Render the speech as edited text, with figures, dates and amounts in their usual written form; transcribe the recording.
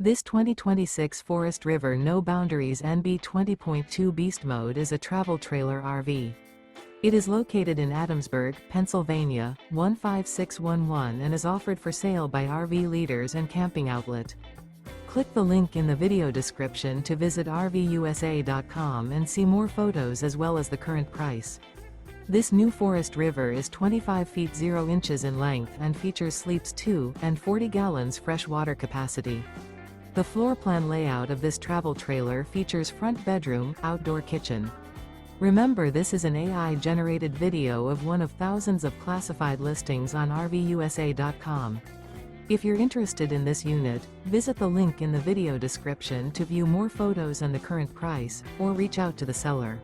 This 2026 Forest River No Boundaries NB 20.2 Beast Mode is a travel trailer RV. It is located in Adamsburg, Pennsylvania, 15611 and is offered for sale by RV Leaders and Camping Outlet. Click the link in the video description to visit RVUSA.com and see more photos as well as the current price. This new Forest River is 25 feet 0 inches in length and features sleeps 2 and 40 gallons fresh water capacity. The floor plan layout of this travel trailer features front bedroom, outdoor kitchen. Remember, this is an AI-generated video of one of thousands of classified listings on RVUSA.com. If you're interested in this unit, visit the link in the video description to view more photos and the current price, or reach out to the seller.